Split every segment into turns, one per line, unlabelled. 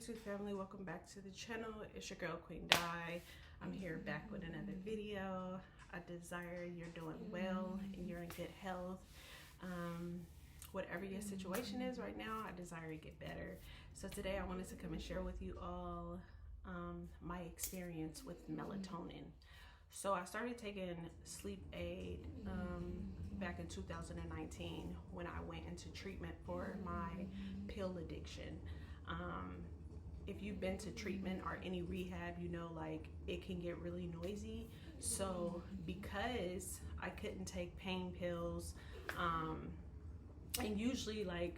YouTube family, welcome back to the channel. It's your girl Queen Di. I'm here back with another video. I desire you're doing well and you're in good health. Whatever your situation is right now, I desire you get better. So today I wanted to come and share with you all my experience with melatonin. So I started taking sleep aid back in 2019 when I went into treatment for my pill addiction. If you've been to treatment or any rehab, you know, like, it can get really noisy. So because I couldn't take pain pills, and usually, like,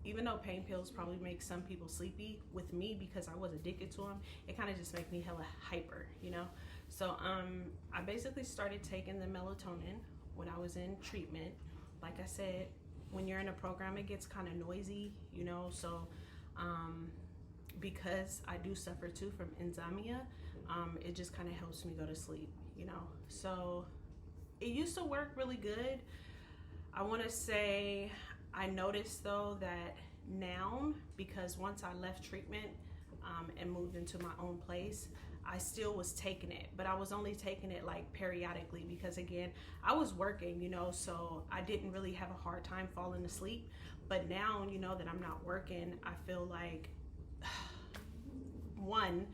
even though pain pills probably make some people sleepy, with me, because I was addicted to them, it kind of just made me hella hyper, you know. So I basically started taking the melatonin when I was in treatment. Like I said, when you're in a program, it gets kind of noisy, you know. So because I do suffer too from insomnia, it just kind of helps me go to sleep, you know. So it used to work really good. I want to say I noticed though that now, because once I left treatment and moved into my own place, I still was taking it, but I was only taking it like periodically, because again, I was working, you know, so I didn't really have a hard time falling asleep. But now, you know, that I'm not working, I feel like one,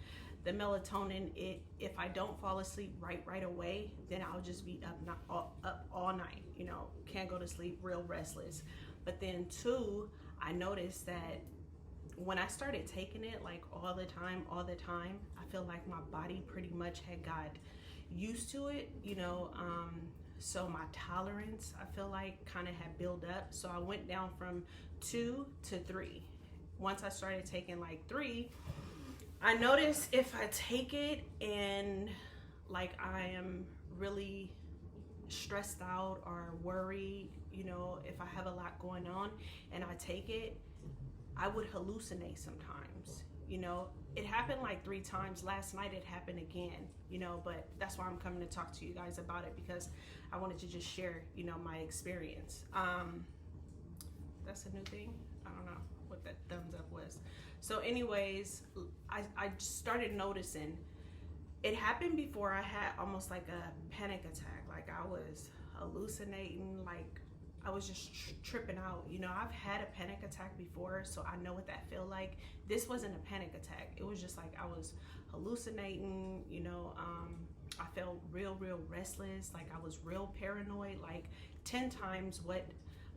the melatonin, if I don't fall asleep right away, then I'll just be up all night, you know, can't go to sleep, real restless. But then two, I noticed that when I started taking it like all the time, I feel like my body pretty much had got used to it, you know. So my tolerance, I feel like, kind of had built up. So I went down from 2 to 3. Once I started taking like 3, I noticed if I take it and like I am really stressed out or worried, you know, if I have a lot going on and I take it, I would hallucinate sometimes, you know. It happened like 3 times. Last night it happened again, you know, but that's why I'm coming to talk to you guys about it, because I wanted to just share, you know, my experience. That's a new thing. I don't know what that thumbs up was. So anyways, I started noticing it happened before I had almost like a panic attack. Like I was hallucinating, like I was just tripping out. You know, I've had a panic attack before, so I know what that feel like. This wasn't a panic attack. It was just like I was hallucinating, you know. I felt real restless. Like I was real paranoid, like 10 times what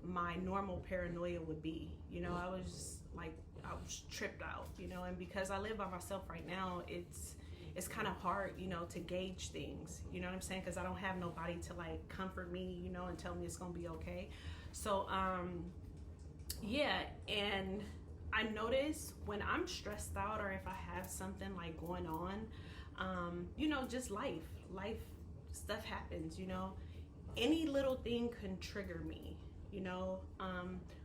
my normal paranoia would be. You know, I was like, I was tripped out, you know. And because I live by myself right now, it's kind of hard, you know, to gauge things, you know what I'm saying? Because I don't have nobody to like comfort me, you know, and tell me it's gonna be okay. So yeah, and I notice when I'm stressed out, or if I have something like going on, you know, just life stuff happens, you know. Any little thing can trigger me, you know.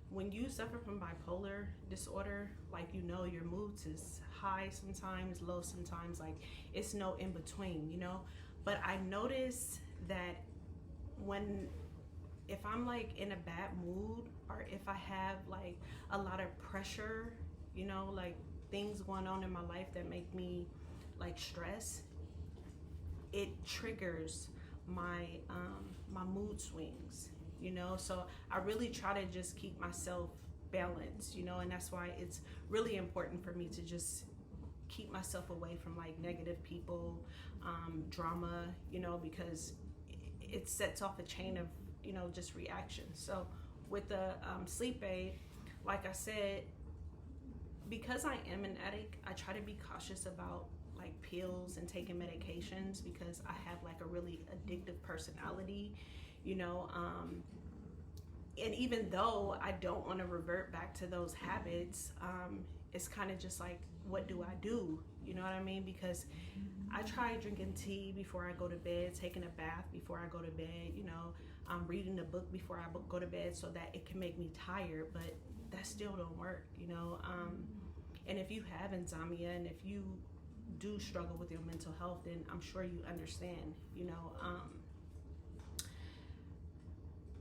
When you suffer from bipolar disorder, like, you know, your moods is high sometimes, low sometimes, like it's no in between, you know. But I notice that if I'm like in a bad mood, or if I have like a lot of pressure, you know, like things going on in my life that make me like stress, it triggers my my mood swings, you know. So I really try to just keep myself balanced, you know. And that's why it's really important for me to just keep myself away from like negative people, drama, you know, because it sets off a chain of, you know, just reactions. So with the sleep aid, like I said, because I am an addict, I try to be cautious about like pills and taking medications, because I have like a really addictive personality, you know. And even though I don't want to revert back to those habits, it's kind of just like, what do I do? You know what I mean? Because I try drinking tea before I go to bed, taking a bath before I go to bed, you know, reading a book before I go to bed, so that it can make me tired, but that still don't work, you know. And if you have insomnia, and if you do struggle with your mental health, then I'm sure you understand, you know.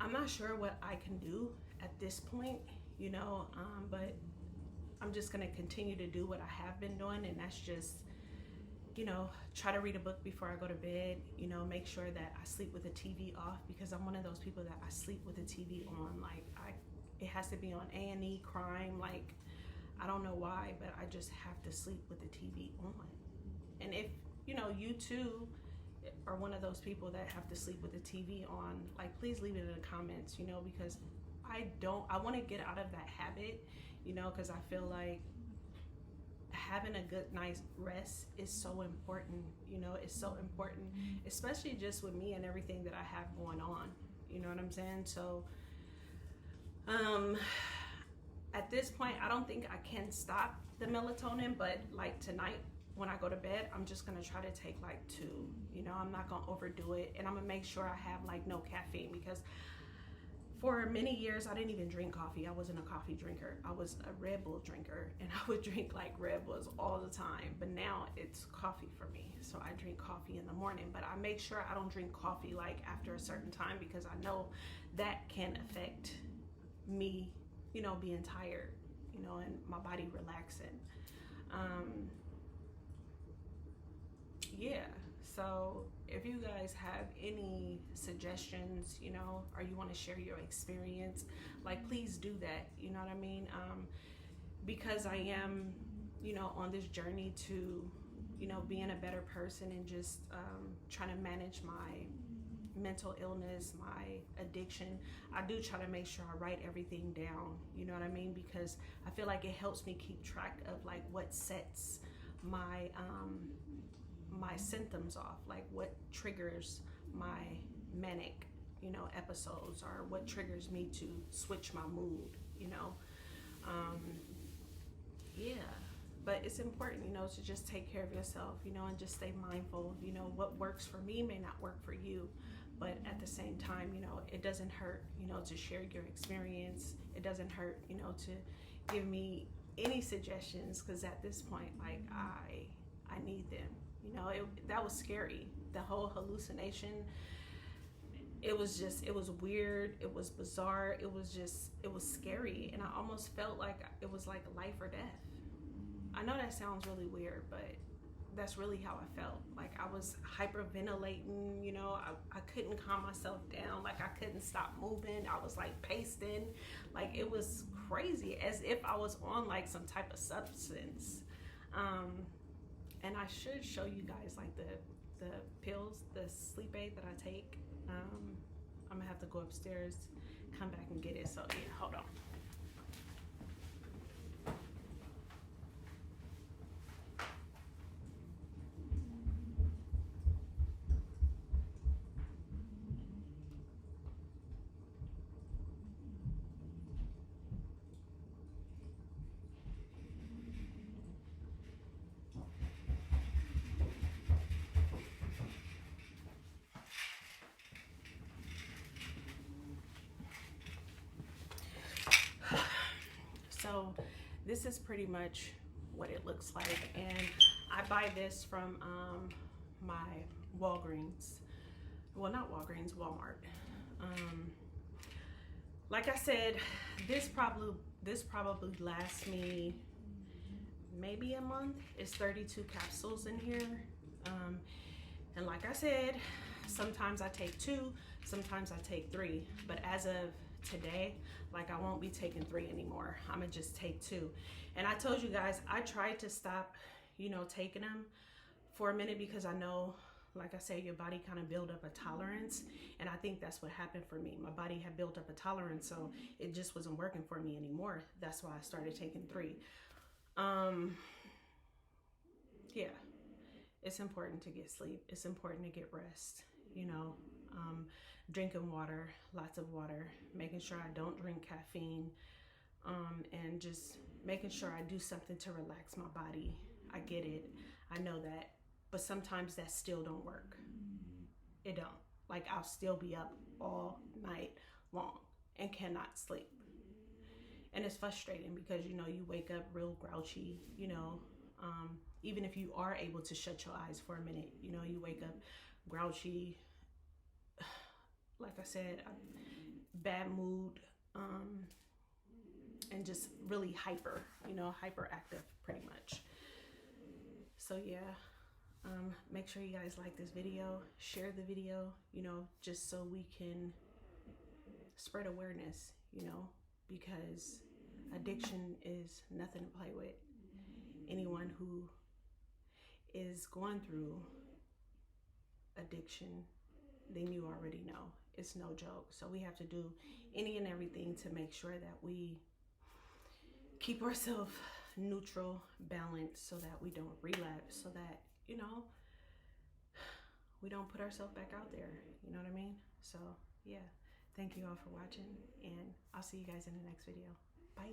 I'm not sure what I can do at this point, you know, but I'm just going to continue to do what I have been doing, and that's just, you know, try to read a book before I go to bed, you know, make sure that I sleep with the TV off, because I'm one of those people that I sleep with the TV on. Like, it has to be on A&E, crime, like, I don't know why, but I just have to sleep with the TV on. And if, you know, you too are one of those people that have to sleep with the TV on, like, please leave it in the comments, you know, because I want to get out of that habit, you know, because I feel like having a good night's rest is so important, you know. It's so important, especially just with me and everything that I have going on, you know what I'm saying? So at this point, I don't think I can stop the melatonin, but like tonight when I go to bed, I'm just gonna try to take like 2, you know. I'm not gonna overdo it, and I'm gonna make sure I have like no caffeine, because for many years I didn't even drink coffee. I wasn't a coffee drinker. I was a Red Bull drinker, and I would drink like Red Bulls all the time, but now it's coffee for me. So I drink coffee in the morning, but I make sure I don't drink coffee like after a certain time, because I know that can affect me, you know, being tired, you know, and my body relaxing. Yeah, so if you guys have any suggestions, you know, or you want to share your experience, like, please do that, you know what I mean? Because I am, you know, on this journey to, you know, being a better person, and just trying to manage my mental illness, my addiction. I do try to make sure I write everything down, you know what I mean? Because I feel like it helps me keep track of like what sets my my symptoms off, like what triggers my manic, you know, episodes, or what triggers me to switch my mood, you know. Yeah, but it's important, you know, to just take care of yourself, you know, and just stay mindful. You know, what works for me may not work for you, but at the same time, you know, it doesn't hurt, you know, to share your experience. It doesn't hurt, you know, to give me any suggestions, because at this point, like, I need them. You know, that was scary. The whole hallucination, it was weird. It was bizarre. It was scary. And I almost felt like it was like life or death. I know that sounds really weird, but that's really how I felt. Like, I was hyperventilating, you know, I couldn't calm myself down. Like, I couldn't stop moving. I was like pasting. Like, it was crazy, as if I was on like some type of substance. And I should show you guys like the pills, the sleep aid that I take. I'm gonna have to go upstairs, come back and get it. So yeah, hold on. So this is pretty much what it looks like, and I buy this from my Walgreens. Well, not Walgreens, Walmart. Like I said, this probably lasts me maybe a month. It's 32 capsules in here, and like I said, sometimes I take 2, sometimes I take 3, but as of today, like, I won't be taking 3 anymore. I'm gonna just take 2. And I told you guys, I tried to stop, you know, taking them for a minute, because I know, like I said, your body kind of build up a tolerance, and I think that's what happened for me. My body had built up a tolerance, so it just wasn't working for me anymore. That's why I started taking 3. Yeah, it's important to get sleep. It's important to get rest, you know. Drinking water, lots of water, making sure I don't drink caffeine, and just making sure I do something to relax my body. I get it, I know that, but sometimes that still don't work. It don't. Like, I'll still be up all night long and cannot sleep. And it's frustrating, because, you know, you wake up real grouchy, you know, even if you are able to shut your eyes for a minute, you know, you wake up grouchy. Like I said, bad mood, and just really hyper, you know, hyperactive pretty much. So yeah, make sure you guys like this video, share the video, you know, just so we can spread awareness, you know, because addiction is nothing to play with. Anyone who is going through addiction, then you already know it's no joke. So we have to do any and everything to make sure that we keep ourselves neutral, balanced, so that we don't relapse, so that, you know, we don't put ourselves back out there. You know what I mean? So yeah, thank you all for watching, and I'll see you guys in the next video. Bye.